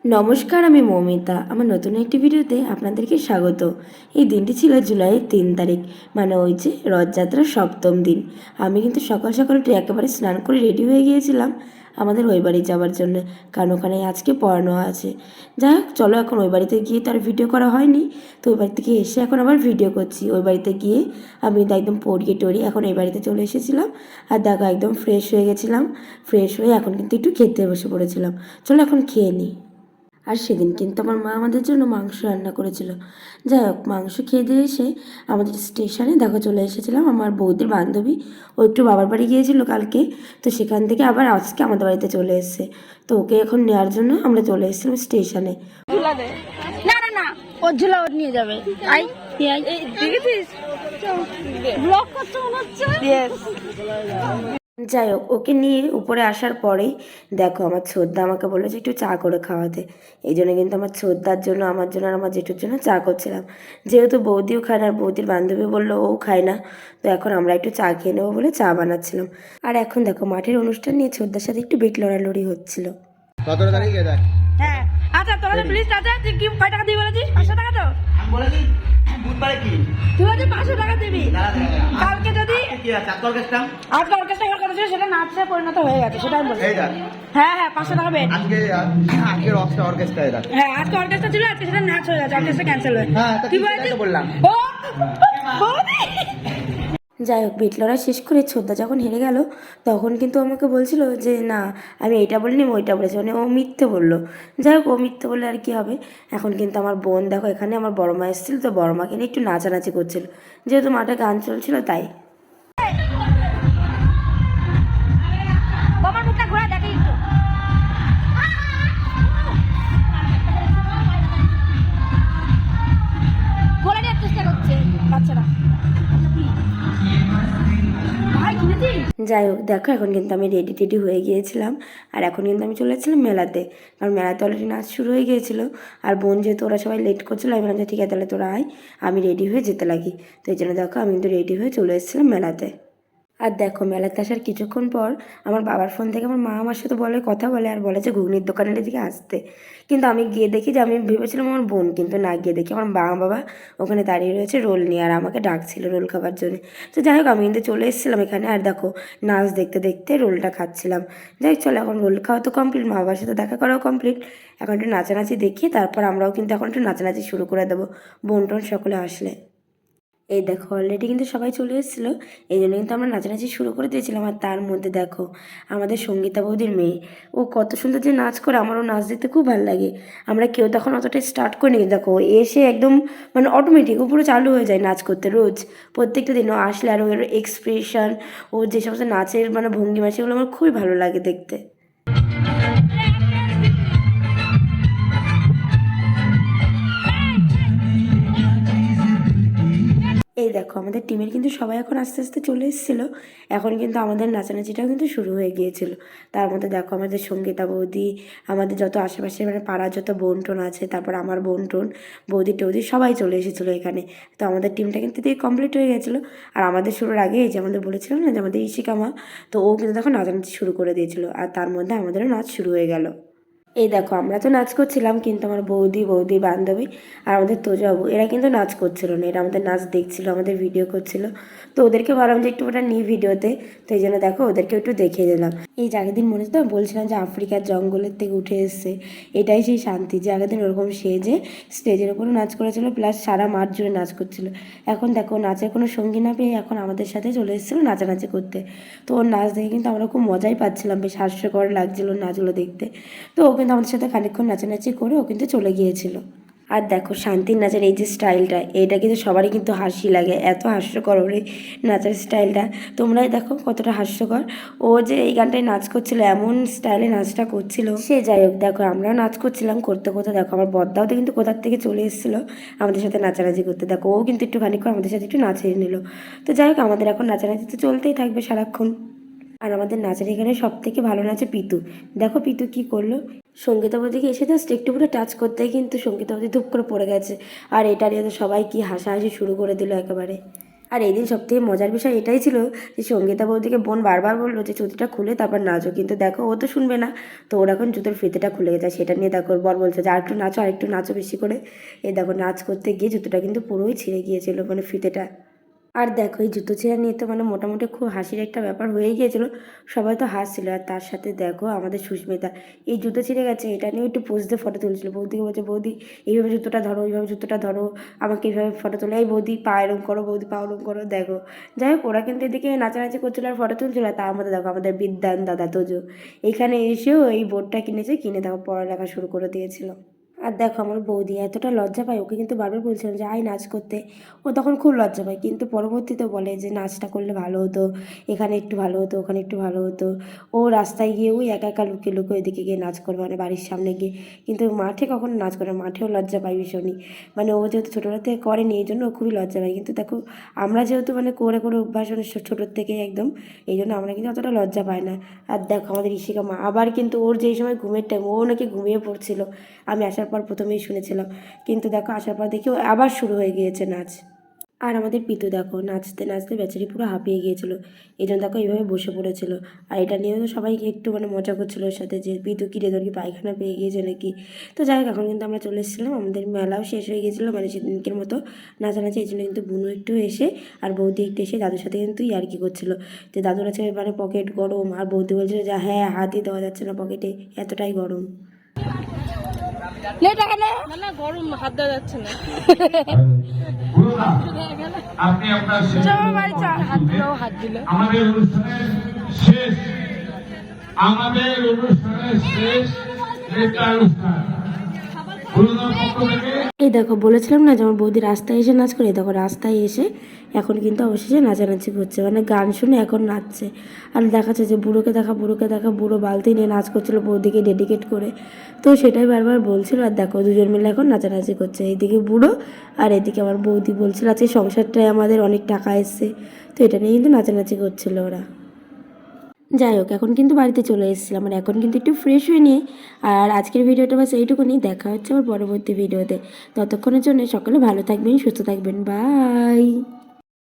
নমস্কার, আমি মৌমিতা। আমার নতুন একটি ভিডিওতে আপনাদেরকে স্বাগত। এই দিনটি ছিল জুলাইয়ের 3 তারিখ, মানে ওই যে রথযাত্রার সপ্তম দিন। আমি কিন্তু সকাল সকাল উঠে একেবারে স্নান করে রেডি হয়ে গিয়েছিলাম আমাদের ওই বাড়ি যাওয়ার জন্য, কারণ ওখানে আজকে পড়ানো আছে। যাই হোক, চলো এখন ওই বাড়িতে গিয়ে তার ভিডিও করা হয়নি, তো ওই বাড়ি থেকে এসে এখন আবার ভিডিও করছি। ওই বাড়িতে গিয়ে আমি একদম পড়িয়ে টড়িয়ে এখন এই বাড়িতে চলে এসেছিলাম। আর দেখো একদম ফ্রেশ হয়ে গেছিলাম। ফ্রেশ হয়ে এখন কিন্তু একটু খেতে বসে পড়েছিলাম। চলো এখন খেয়ে নিই। আর সেদিন কিন্তু আমার মা আমাদের জন্য মাংস রান্না করেছিল। যাই হোক, মাংস খেয়ে দিয়ে এসে আমাদের স্টেশনে দেখো চলে এসেছিলাম। আমার বৌদির বান্ধবী ও একটু বাবার বাড়ি গিয়েছিল কালকে, তো সেখান থেকে আবার আজকে আমাদের বাড়িতে চলে এসেছে। তো ওকে এখন নেওয়ার জন্য আমরা চলে এসেছিলাম স্টেশনে। না না না, ওর ঝুলা ওর নিয়ে যাবে। আই দেখেছিস ব্লক করতে মনে হচ্ছে। যাই হোক, ওকে নিয়ে উপরে আসার পরেই দেখো আমার ছোদ্দা আমাকে বললো যে একটু চা করে খাওয়াতে। এই জন্য কিন্তু আমার ছোদ্দার জন্য, আমার জন্য আর আমার জেঠুর জন্য চা করছিলাম। যেহেতু বৌদিও খায় না আর বৌদির বান্ধবী বললো ও খায় না, তো এখন আমরা একটু চা খেয়ে নেবো বলে চা বানাচ্ছিলাম। আর এখন দেখো মাঠের অনুষ্ঠান নিয়ে ছোদ্দার সাথে একটু বেট লড়ালড়ি হচ্ছিল। হ্যাঁ আচ্ছা, তোমাদের প্লিজ চাচা, তুই কি কয় টাকা দিবি বলেছিস? 500 টাকা তো আমি বলেছি বুধবারে কি তুই বলছিস 500 টাকা দিবি। কালকে যদি কি আছে আজকে অর্কেস্ট্রা আজকে অর্কেস্ট্রা হওয়ার কথা ছিল, সেটা নাচে পরিণত হয়ে গেছে, সেটা আমি বলছি। এই দেখ হ্যাঁ হ্যাঁ, 500 টাকা বেড। আজকে অর্কেস্ট্রা এই দেখ। হ্যাঁ আজকে অর্কেস্ট্রা ছিল, আজকে সেটা নাচ হয়ে গেছে, অর্কেস্ট্রা ক্যান্সেল হয়ে। হ্যাঁ তা কি কি বলেছিস? বললাম ও বৌদি। যাই হোক, বেট লড়া শেষ করে ছোদ্দা যখন হেরে গেল তখন কিন্তু আমাকে বলছিল যে না, আমি এইটা বলিনি, ওইটা বলেছি, মানে ও মিথ্যে বললো। যাই হোক, ও মিথ্যে বললে আর কী হবে। এখন কিন্তু আমার বোন দেখো এখানে আমার বড় মা এসেছিলো, তো বড় মাকে নিয়ে একটু নাচানাচি করছিল, যেহেতু মাঠে গান চলছিল তাই। বাবার মুখটা ঘোরা দেখে একটু। গোলা নেওয়ার চেষ্টা করছে বাচ্চারা। ভাই কিনেছিস? যাই হোক, দেখো এখন কিন্তু আমি রেডি টেডি হয়ে গিয়েছিলাম। আর এখন কিন্তু আমি চলে যাচ্ছিলাম মেলাতে, কারণ মেলাতে অলরেডি নাচ শুরু হয়ে গিয়েছিলো। আর বোন যেহেতু ওরা সবাই লেট করছিলো, আমি বললাম যে ঠিক আছে তাহলে তোরা আয়, আমি রেডি হয়ে যেতে লাগি। তো এই জন্য দেখো আমি কিন্তু রেডি হয়ে চলে এসেছিলাম মেলাতে। আর দেখো মেলাতে আসার কিছুক্ষণ পর আমার বাবার ফোন থেকে আমার মা আমার সাথে কথা বলে আর বলে যে ঘুগনির দোকানের দিকে আসতে। কিন্তু আমি গিয়ে দেখি যে আমি ভেবেছিলাম আমার বোন, কিন্তু না গিয়ে দেখি আমার বাবা ওখানে দাঁড়িয়ে রয়েছে রোল নিয়ে, আর আমাকে ডাকছিল রোল খাবার জন্য। তো যাই হোক, আমি কিন্তু চলে এসেছিলাম এখানে। আর দেখো নাচ দেখতে দেখতে রোলটা খাচ্ছিলাম। যাই হোক, চলো এখন রোল খাওয়া তো কমপ্লিট, মা বাবার সাথে দেখা করাও কমপ্লিট। এখন একটু নাচানাচি দেখি, তারপর আমরাও কিন্তু এখন একটু নাচানাচি শুরু করে দেবো বোন টোন সকলে আসলে। এই দেখো অলরেডি কিন্তু সবাই চলে এসেছিলো, এই জন্য কিন্তু আমরা নাচানাচি শুরু করে দিয়েছিলাম। আর তার মধ্যে দেখো আমাদের সঙ্গীতা বৌদির মেয়ে, ও কত সুন্দর যে নাচ করে, আমারও নাচ দেখতে খুব ভালো লাগে। আমরা কেউ তখন অতটা স্টার্ট করিনি, কিন্তু দেখো এসে একদম মানে অটোমেটিক ও পুরো চালু হয়ে যায় নাচ করতে রোজ প্রত্যেকটা দিন ও আসলে। আর ওর এক্সপ্রেশন, ওর যে সমস্ত নাচের মানে ভঙ্গিমা, সেগুলো আমার খুবই ভালো লাগে দেখতে। এই দেখো আমাদের টিমের কিন্তু সবাই এখন আস্তে আস্তে চলে এসেছিলো। এখন কিন্তু আমাদের নাচানাচিটাও কিন্তু শুরু হয়ে গিয়েছিল। তার মধ্যে দেখো আমাদের সঙ্গীতা বৌদি, আমাদের যত আশেপাশে মানে পাড়ার যত বোন টোন আছে, তারপর আমার বোন টোন, বৌদি টৌদি সবাই চলে এসেছিলো এখানে। তো আমাদের টিমটা কিন্তু দিয়ে কমপ্লিট হয়ে গেছিলো। আর আমাদের শুরুর আগে এই যে আমাদের বলেছিলাম না যে আমাদের ইশিকা মা, তো ও কিন্তু তখন নাচানাচি শুরু করে দিয়েছিলো। আর তার মধ্যে আমাদেরও নাচ শুরু হয়ে গেল। এই দেখো আমরা তো নাচ করছিলাম, কিন্তু আমার বৌদি বান্ধবী আর আমাদের তোজাবু এরা কিন্তু নাচ করছিল না, এরা আমাদের নাচ দেখছিল, আমাদের ভিডিও করছিল। তো ওদেরকে ভাবলাম যে একটু ওটা নিই ভিডিওতে, তো এই জন্য দেখো ওদেরকে একটু দেখিয়ে দিলাম। এই যে আগের দিন মনে হচ্ছে বলছিলাম যে আফ্রিকার জঙ্গলের থেকে উঠে এসছে, এটাই সেই শান্তি যে আগের দিন ওরকম সেজে স্টেজের ওপরও নাচ করেছিল, প্লাস সারা মাঠ জুড়ে নাচ করছিল। এখন দেখো নাচের কোনো সঙ্গী না পেয়ে এখন আমাদের সাথে চলে এসেছিলো নাচানাচি করতে। তো ওর নাচ দেখে কিন্তু আমরা খুব মজাই পাচ্ছিলাম, বেশ হাস্যকর লাগছিলো নাচগুলো দেখতে। তো ও কিন্তু আমাদের সাথে খানিকক্ষণ নাচানাচি করে ও কিন্তু চলে গিয়েছিল। আর দেখো শান্তির নাচের এই যে স্টাইলটা, এটা কিন্তু সবারই কিন্তু হাসি লাগে, এত হাস্যকর ওর এই নাচের স্টাইলটা। তোমরাই দেখো কতটা হাস্যকর। ও যে এই গানটায় নাচ করছিল, এমন স্টাইলে নাচটা করছিল সে। যাই হোক, দেখো আমরাও নাচ করছিলাম, করতে করতে দেখো আমার বদ্দাও তো কিন্তু কোথার থেকে চলে এসেছিলো আমাদের সাথে নাচানাচি করতে। দেখো ও কিন্তু একটু খানিকক্ষণ আমাদের সাথে একটু নাচিয়ে নিল। তো যাই হোক, আমাদের এখন নাচানাচি তো চলতেই থাকবে সারাক্ষণ। আর আমাদের নাচের এখানে সব থেকে ভালো নাচে পিতু। দেখো পিতু কি করলো, সঙ্গীতাবতীকে এসে জাস্ট একটু পুরো টাচ করতেই কিন্তু সঙ্গীতাবতী ধূপ করে পড়ে গেছে। আর এটা নিয়ে তো সবাই কি হাসাহাসি শুরু করে দিল একেবারে। আর এই দিন সবথেকে মজার বিষয় এটাই ছিল যে সঙ্গীতা বৌদিকে বোন বারবার বললো যে জুতোটা খুলে তারপর নাচো, কিন্তু দেখো ও তো শুনবে না। তো ওর এখন জুতোর ফিতেটা খুলে গেছে, সেটা নিয়ে দেখো ওর বর বলছে যে আর একটু নাচো বেশি করে। এই দেখো নাচ করতে গিয়ে জুতোটা কিন্তু পুরোই ছিঁড়ে গিয়েছিল, মানে ফিতেটা। আর দেখো এই জুতো ছেঁড়া নিয়ে তো মানে মোটামুটি খুব হাসির একটা ব্যাপার হয়ে গিয়েছিলো, সবাই তো হাসছিল। আর তার সাথে দেখো আমাদের সুস্মিতা এই জুতো ছিঁড়ে গেছে এটা নিয়ে একটু পোজ দিয়ে ফটো তুলছিল। বৌদিকে বলছে বৌদি এইভাবে জুতোটা ধরো, এইভাবে জুতোটা ধরো, আমাকে এইভাবে ফটো তোলো, এই বৌদি পা এরম করো, বৌদি পা ওরম করো। দেখো যাই হোক ওরা কিন্তু এদিকে নাচানাচি করছিল আর ফটো তুলছিল। আর তার মধ্যে দেখো আমাদের বিদ্যান দাদা তোজো এখানে এসেও এই বোর্ডটা কিনেছে, কিনে দেখো পড়ালেখা শুরু করে দিয়েছিল। আর দেখো আমার বৌদি এতটা লজ্জা পায়, ওকে কিন্তু বারবার বলছিলাম যে আয় নাচ করতে, ও তখন খুব লজ্জা পায়, কিন্তু পরবর্তীতে বলে যে নাচটা করলে ভালো হতো, এখানে একটু ভালো হতো, ওখানে একটু ভালো হতো। ও রাস্তায় গিয়ে ওই একা একা লুকিয়ে লুকিয়ে ওইদিকে গিয়ে নাচ করবে, মানে বাড়ির সামনে গিয়ে। কিন্তু মাঠে কখনো নাচ করে, মাঠেও লজ্জা পায় ভীষণই, মানে ও যেহেতু ছোটোবেলা থেকে করেনি এই জন্য ও খুবই লজ্জা পায়। কিন্তু দেখো আমরা যেহেতু মানে করে করে অভ্যাস, মানে ছোটোর থেকে একদম, এই জন্য আমরা কিন্তু অতটা লজ্জা পাই না। আর দেখো আমাদের ঋষিকা মা আবার কিন্তু ওর যেই সময় ঘুমের টাইম ও নাকি ঘুমিয়ে পড়ছিল, আমি আসার পর প্রথমেই শুনেছিলাম, কিন্তু দেখো আসার পর দেখি ও আবার শুরু হয়ে গিয়েছে নাচ। আর আমাদের পিতু দেখো নাচতে নাচতে বেচারি পুরো হাঁপিয়ে গিয়েছিল, এই জন্য দেখো এইভাবে বসে পড়েছিল। আর এটা নিয়েও তো সবাই একটু মানে মজা করছিল ওর সাথে যে পিতু কিরে তোর কি পায়খানা পেয়ে গিয়েছে নাকি। তো যাই হোক এখন কিন্তু আমরা চলে এসেছিলাম, আমাদের মেলাও শেষ হয়ে গিয়েছিলো, মানে সেদিনকের মতো নাচানাচি। এই জন্য কিন্তু বুনু একটু এসে আর বৌদি একটু এসে দাদুর সাথে কিন্তু ইয়ার্কি করছিল যে দাদুর আছে মানে পকেট গরম, আর বৌদি বলছিল যে হ্যাঁ হাতই দেওয়া যাচ্ছে না পকেটে, এতটাই গরম। নে টাকা নে, না গরম হাত দেওয়া যাচ্ছে না। আপনি আপনার হাত দিল আমাদের অনুষ্ঠানের শেষ নৃত্য অনুষ্ঠান গুরুদার পক্ষ থেকে। এই দেখো বলেছিলাম না যে আমার বৌদি রাস্তায় এসে নাচ করে, দেখো রাস্তায় এসে এখন কিন্তু অবশেষে নাচানাচি করছে, মানে গান শুনে এখন নাচছে। আর দেখাচ্ছে যে বুড়োকে দেখা বুড়ো বালতি নিয়ে নাচ করছিল বৌদিকে ডেডিকেট করে, তো সেটাই বারবার বলছিল। আর দেখো দুজন মিলে এখন নাচানাচি করছে, এইদিকে বুড়ো আর এদিকে আমার বৌদি বলছিল আজকে সংসারটায় আমাদের অনেক টাকা এসছে, তো এটা নিয়ে কিন্তু নাচানাচি করছিল ওরা। যাই হোক এখন কিন্তু বাড়িতে চলে এসেছিলাম, আর এখন কিন্তু একটু ফ্রেশ হয়ে নিয়ে, আর আজকের ভিডিওটা বাস এইটুকুনি, দেখা হচ্ছে আবার পরবর্তী ভিডিওতে। ততক্ষণের জন্য সকলে ভালো থাকবেন, সুস্থ থাকবেন, বাই।